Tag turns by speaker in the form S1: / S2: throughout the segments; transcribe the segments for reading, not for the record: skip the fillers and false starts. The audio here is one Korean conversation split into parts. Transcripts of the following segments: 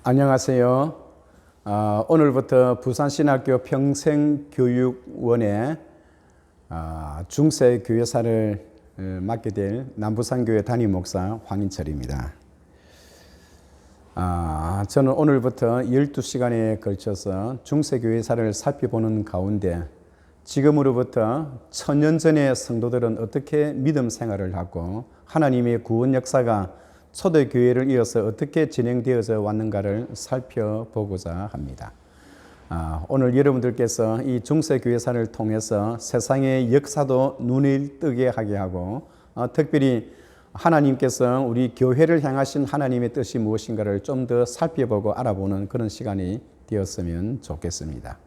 S1: 안녕하세요. 오늘부터 부산신학교 평생교육원의 중세교회사를 맡게 될 남부산교회 담임목사 황인철입니다. 저는 오늘부터 12시간에 걸쳐서 중세교회사를 살펴보는 가운데 지금으로부터 1000년 전의 성도들은 어떻게 믿음 생활을 하고 하나님의 구원 역사가 초대교회를 이어서 어떻게 진행되어져 왔는가를 살펴보고자 합니다. 오늘 여러분들께서 이 중세교회사를 통해서 세상의 역사도 눈을 뜨게 하게 하고 특별히 하나님께서 우리 교회를 향하신 하나님의 뜻이 무엇인가를 좀 더 살펴보고 알아보는 그런 시간이 되었으면 좋겠습니다.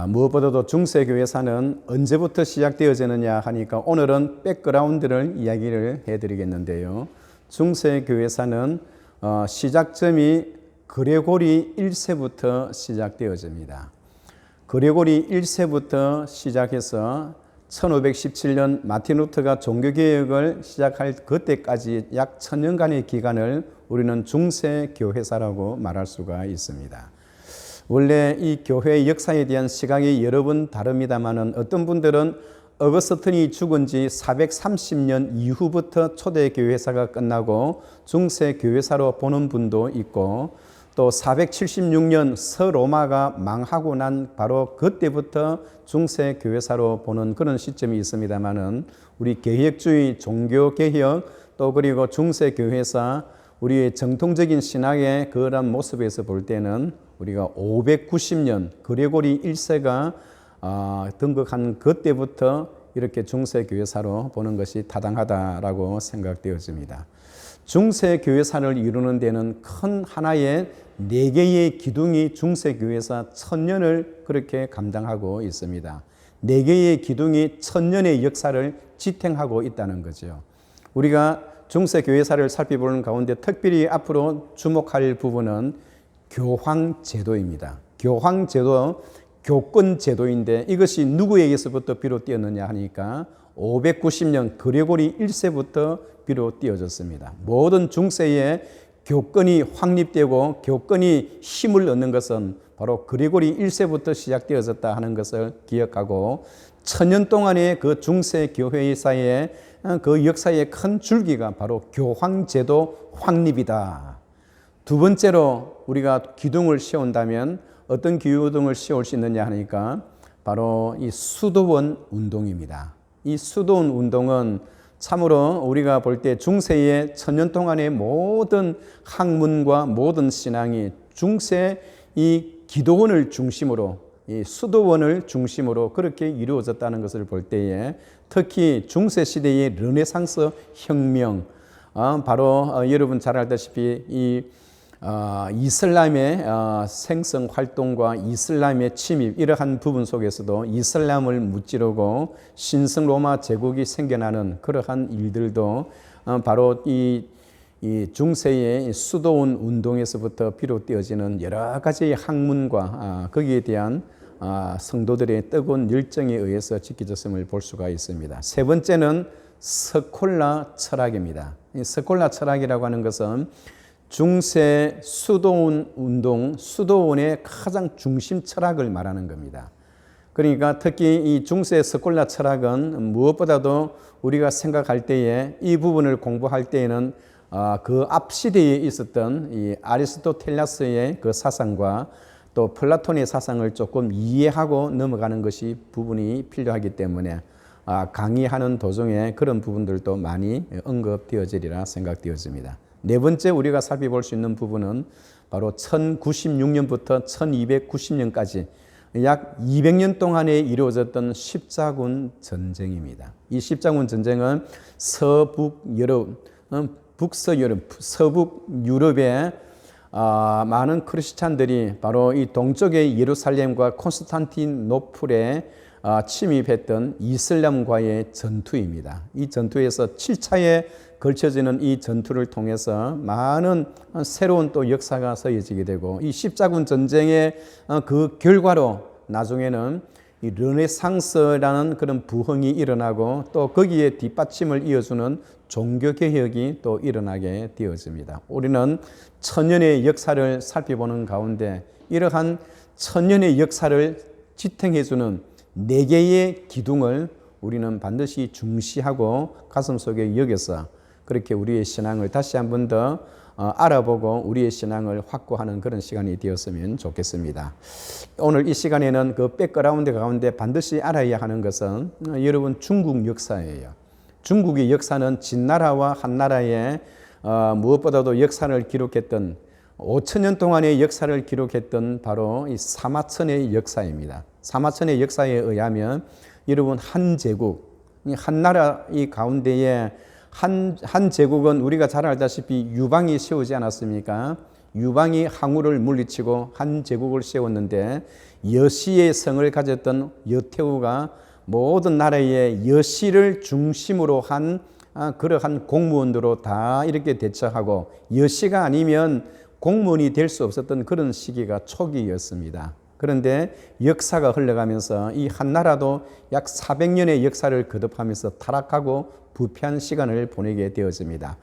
S1: 무엇보다도 중세교회사는 언제부터 시작되어지느냐 하니까 오늘은 백그라운드를 이야기를 해드리겠는데요. 중세교회사는 시작점이 그레고리 1세부터 시작되어집니다. 그레고리 1세부터 시작해서 1517년 마틴 루터가 종교개혁을 시작할 그때까지 약 1000년간의 기간을 우리는 중세교회사라고 말할 수가 있습니다. 원래 이 교회의 역사에 대한 시각이 여러 번 다릅니다만 어떤 분들은 어거스틴이 죽은 지 430년 이후부터 초대교회사가 끝나고 중세교회사로 보는 분도 있고 또 476년 서로마가 망하고 난 바로 그때부터 중세교회사로 보는 그런 시점이 있습니다만은 우리 개혁주의 종교개혁 또 그리고 중세교회사 우리의 정통적인 신학의 그런 모습에서 볼 때는 우리가 590년 그레고리 1세가 등극한 그때부터 이렇게 중세교회사로 보는 것이 타당하다라고 생각되어집니다. 중세교회사를 이루는 데는 큰 하나의 4개의 기둥이 중세교회사 1000년을 그렇게 감당하고 있습니다. 4개의 기둥이 1000년의 역사를 지탱하고 있다는 거죠. 우리가 중세교회사를 살펴보는 가운데 특별히 앞으로 주목할 부분은 교황제도입니다. 교황제도, 교권제도인데 이것이 누구에게서부터 비롯되었느냐 하니까 590년 그레고리 1세부터 비롯되어졌습니다. 모든 중세에 교권이 확립되고 교권이 힘을 얻는 것은 바로 그레고리 1세부터 시작되어졌다 하는 것을 기억하고 1000년 동안의 그 중세교회사의 그 역사의 큰 줄기가 바로 교황제도 확립이다. 두 번째로 우리가 기둥을 세운다면 어떤 기둥을 세울 수 있느냐 하니까 바로 이 수도원 운동입니다. 이 수도원 운동은 참으로 우리가 볼 때 중세의 1000년 동안의 모든 학문과 모든 신앙이 중세 이 기도원을 중심으로 이 수도원을 중심으로 그렇게 이루어졌다는 것을 볼 때에 특히 중세 시대의 르네상스 혁명 바로 여러분 잘 알다시피 이 이슬람의 생성 활동과 이슬람의 침입 이러한 부분 속에서도 이슬람을 무찌르고 신성 로마 제국이 생겨나는 그러한 일들도 바로 이 중세의 수도원 운동에서부터 비롯되어지는 여러 가지 학문과 거기에 대한 성도들의 뜨거운 열정에 의해서 지켜졌음을 볼 수가 있습니다. 세 번째는 스콜라 철학입니다. 이 스콜라 철학이라고 하는 것은 중세 수도원 운동, 수도원의 가장 중심 철학을 말하는 겁니다. 그러니까 특히 이 중세 스콜라 철학은 무엇보다도 우리가 생각할 때에 이 부분을 공부할 때에는 그 앞 시대에 있었던 이 아리스토텔레스의 그 사상과 또 플라톤의 사상을 조금 이해하고 넘어가는 것이 부분이 필요하기 때문에 강의하는 도중에 그런 부분들도 많이 언급되어지리라 생각되어집니다. 네 번째 우리가 살펴볼 수 있는 부분은 바로 1096년부터 1290년까지 약 200년 동안에 이루어졌던 십자군 전쟁입니다. 이 십자군 전쟁은 서북 유럽의 많은 크리스찬들이 바로 이 동쪽의 예루살렘과 콘스탄티노플에 침입했던 이슬람과의 전투입니다. 이 전투에서 7차에 걸쳐지는 이 전투를 통해서 많은 새로운 또 역사가 서여지게 되고 이 십자군 전쟁의 그 결과로 나중에는 이 르네상스라는 그런 부흥이 일어나고 또 거기에 뒷받침을 이어주는 종교개혁이 또 일어나게 되어집니다. 우리는 천년의 역사를 살펴보는 가운데 이러한 천년의 역사를 지탱해주는 4개의 기둥을 우리는 반드시 중시하고 가슴속에 여겨서 그렇게 우리의 신앙을 다시 한 번 더 알아보고 우리의 신앙을 확고하는 그런 시간이 되었으면 좋겠습니다. 오늘 이 시간에는 그 백그라운드 가운데 반드시 알아야 하는 것은 여러분 중국 역사예요. 중국의 역사는 진나라와 한나라의 무엇보다도 역사를 기록했던 5천년 동안의 역사를 기록했던 바로 이 사마천의 역사입니다. 사마천의 역사에 의하면 여러분 한 제국, 한 나라 이 가운데에 한 제국은 우리가 잘 알다시피 유방이 세우지 않았습니까? 유방이 항우를 물리치고 한 제국을 세웠는데 여시의 성을 가졌던 여태우가 모든 나라의 여시를 중심으로 한 그러한 공무원으로 다 이렇게 대처하고 여시가 아니면 공무원이 될 수 없었던 그런 시기가 초기였습니다. 그런데 역사가 흘러가면서 이 한나라도 약 400년의 역사를 거듭하면서 타락하고 부패한 시간을 보내게 되어집니다.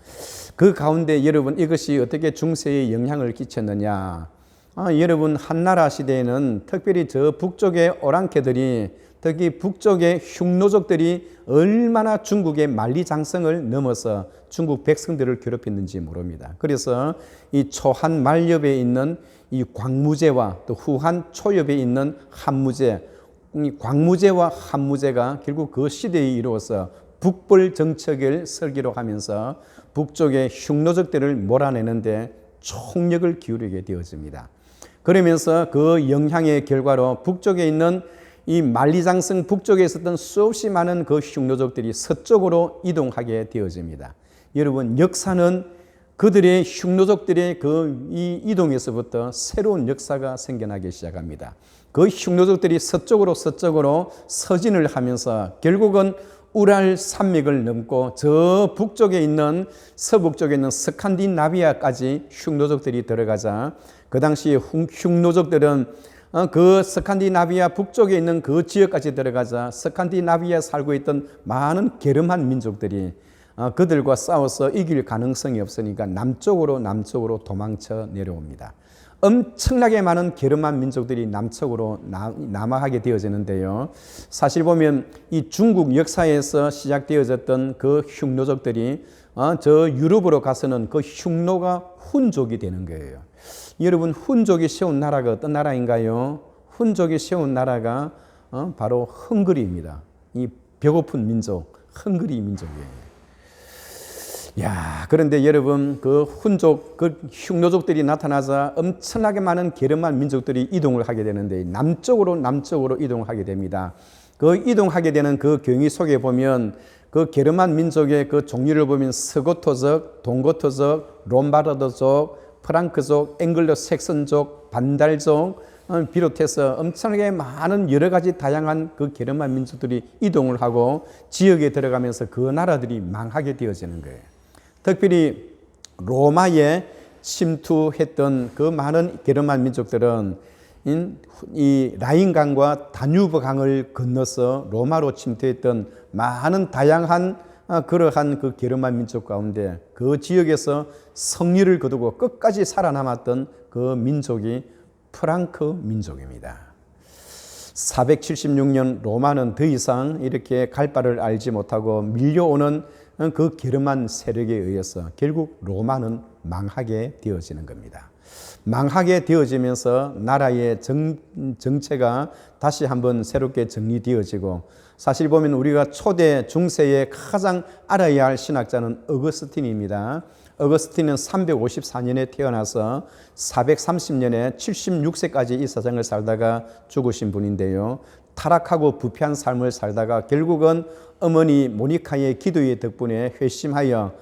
S1: 그 가운데 여러분 이것이 어떻게 중세에 영향을 끼쳤느냐. 여러분 한나라 시대에는 특별히 저 북쪽의 오랑캐들이 특히 북쪽의 흉노족들이 얼마나 중국의 만리장성을 넘어서 중국 백성들을 괴롭혔는지 모릅니다. 그래서 이 초한 말엽에 있는 이 광무제와 또 후한 초엽에 있는 한무제, 이 광무제와 한무제가 결국 그 시대에 이루어서 북벌 정책을 설계로 하면서 북쪽의 흉노족들을 몰아내는데 총력을 기울이게 되어집니다. 그러면서 그 영향의 결과로 북쪽에 있는 이 만리장성 북쪽에 있었던 수없이 많은 그 흉노족들이 서쪽으로 이동하게 되어집니다. 여러분 역사는 그들의 흉노족들의 그 이 이동에서부터 새로운 역사가 생겨나기 시작합니다. 그 흉노족들이 서쪽으로 서진을 하면서 결국은 우랄 산맥을 넘고 저 북쪽에 있는 서북쪽에 있는 스칸디나비아까지 흉노족들이 들어가자 그 당시에 흉노족들은 그 스칸디나비아 북쪽에 있는 그 지역까지 들어가자 스칸디나비아에 살고 있던 많은 게르만 민족들이 그들과 싸워서 이길 가능성이 없으니까 남쪽으로 도망쳐 내려옵니다. 엄청나게 많은 게르만 민족들이 남쪽으로 남하하게 되어지는데요. 사실 보면 이 중국 역사에서 시작되어졌던 그 흉노족들이 저 유럽으로 가서는 그 흉노가 훈족이 되는 거예요. 여러분 훈족이 세운 나라가 어떤 나라인가요? 훈족이 세운 나라가 바로 헝가리입니다. 이 배고픈 민족, 헝가리 민족이에요. 그런데 여러분 그 훈족, 그 흉노족들이 나타나자 엄청나게 많은 게르만 민족들이 이동을 하게 되는데 남쪽으로 이동하게 됩니다. 그 이동하게 되는 그 경위 속에 보면 그 게르만 민족의 그 종류를 보면 스고토족, 동고토족, 롬바르드족, 프랑크족, 앵글로 색선족, 반달족 비롯해서 엄청나게 많은 여러 가지 다양한 그 게르만 민족들이 이동을 하고 지역에 들어가면서 그 나라들이 망하게 되어지는 거예요. 특별히 로마에 침투했던 그 많은 게르만 민족들은 이 라인강과 다뉴브 강을 건너서 로마로 침투했던 많은 다양한 그러한 그 게르만 민족 가운데 그 지역에서 성리를 거두고 끝까지 살아남았던 그 민족이 프랑크 민족입니다. 476년 로마는 더 이상 이렇게 갈 바를 알지 못하고 밀려오는 그 게르만 세력에 의해서 결국 로마는 망하게 되어지는 겁니다. 망하게 되어지면서 나라의 정체가 다시 한번 새롭게 정리되어지고 사실 보면 우리가 초대 중세에 가장 알아야 할 신학자는 어거스틴입니다. 어거스틴은 354년에 태어나서 430년에 76세까지 이 세상을 살다가 죽으신 분인데요. 타락하고 부패한 삶을 살다가 결국은 어머니 모니카의 기도의 덕분에 회심하여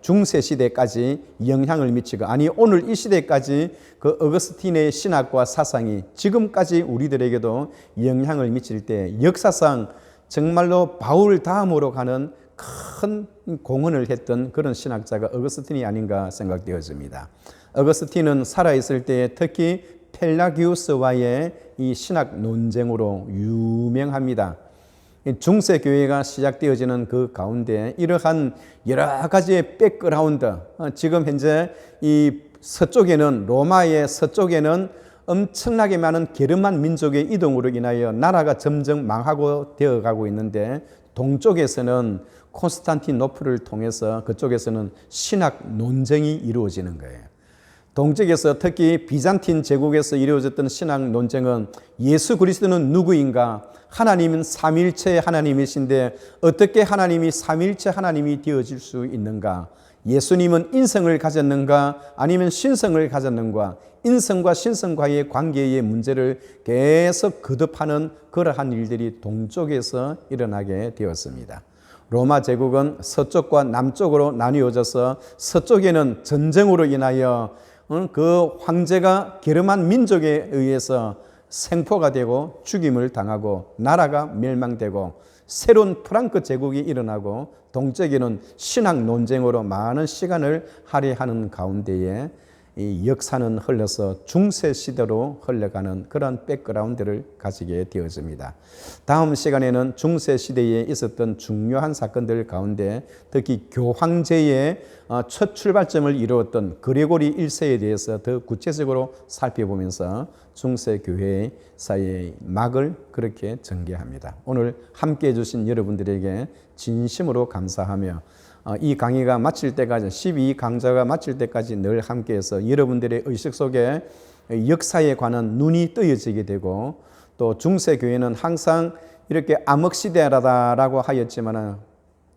S1: 중세 시대까지 영향을 미치고 오늘 이 시대까지 그 어거스틴의 신학과 사상이 지금까지 우리들에게도 영향을 미칠 때 역사상 정말로 바울 다음으로 가는 큰 공헌을 했던 그런 신학자가 어거스틴이 아닌가 생각되어집니다. 어거스틴은 살아있을 때 특히 펠라기우스와의 이 신학 논쟁으로 유명합니다. 중세 교회가 시작되어지는 그 가운데 이러한 여러 가지의 백그라운드, 지금 현재 이 서쪽에는 로마의 서쪽에는 엄청나게 많은 게르만 민족의 이동으로 인하여 나라가 점점 망하고 되어가고 있는데, 동쪽에서는 콘스탄티노플을 통해서 그쪽에서는 신학 논쟁이 이루어지는 거예요. 동쪽에서 특히 비잔틴 제국에서 이루어졌던 신학 논쟁은 예수 그리스도는 누구인가? 하나님은 삼위일체의 하나님이신데 어떻게 하나님이 삼위일체 하나님이 되어질 수 있는가? 예수님은 인성을 가졌는가? 아니면 신성을 가졌는가? 인성과 신성과의 관계의 문제를 계속 거듭하는 그러한 일들이 동쪽에서 일어나게 되었습니다. 로마 제국은 서쪽과 남쪽으로 나뉘어져서 서쪽에는 전쟁으로 인하여 그 황제가 게르만 민족에 의해서 생포가 되고 죽임을 당하고 나라가 멸망되고 새로운 프랑크 제국이 일어나고, 동쪽에는 신학 논쟁으로 많은 시간을 할애하는 가운데에 이 역사는 흘러서 중세 시대로 흘러가는 그런 백그라운드를 가지게 되어집니다. 다음 시간에는 중세 시대에 있었던 중요한 사건들 가운데 특히 교황제의 첫 출발점을 이루었던 그레고리 1세에 대해서 더 구체적으로 살펴보면서 중세 교회사의 막을 그렇게 전개합니다. 오늘 함께해 주신 여러분들에게 진심으로 감사하며 이 강의가 마칠 때까지, 12강좌가 마칠 때까지 늘 함께해서 여러분들의 의식 속에 역사에 관한 눈이 뜨여지게 되고, 또 중세교회는 항상 이렇게 암흑시대라고 하였지만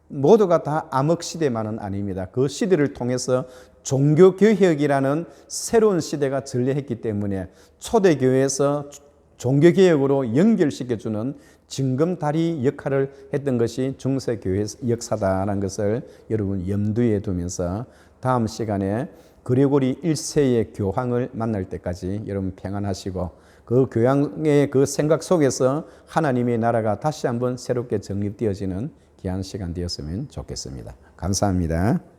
S1: 모두가 다 암흑시대만은 아닙니다. 그 시대를 통해서 종교개혁이라는 새로운 시대가 전래했기 때문에 초대교회에서 종교개혁으로 연결시켜주는 징검다리 역할을 했던 것이 중세교회 역사다라는 것을 여러분 염두에 두면서 다음 시간에 그레고리 1세의 교황을 만날 때까지 여러분 평안하시고, 그 교황의 그 생각 속에서 하나님의 나라가 다시 한번 새롭게 정립되어지는 귀한 시간 되었으면 좋겠습니다. 감사합니다.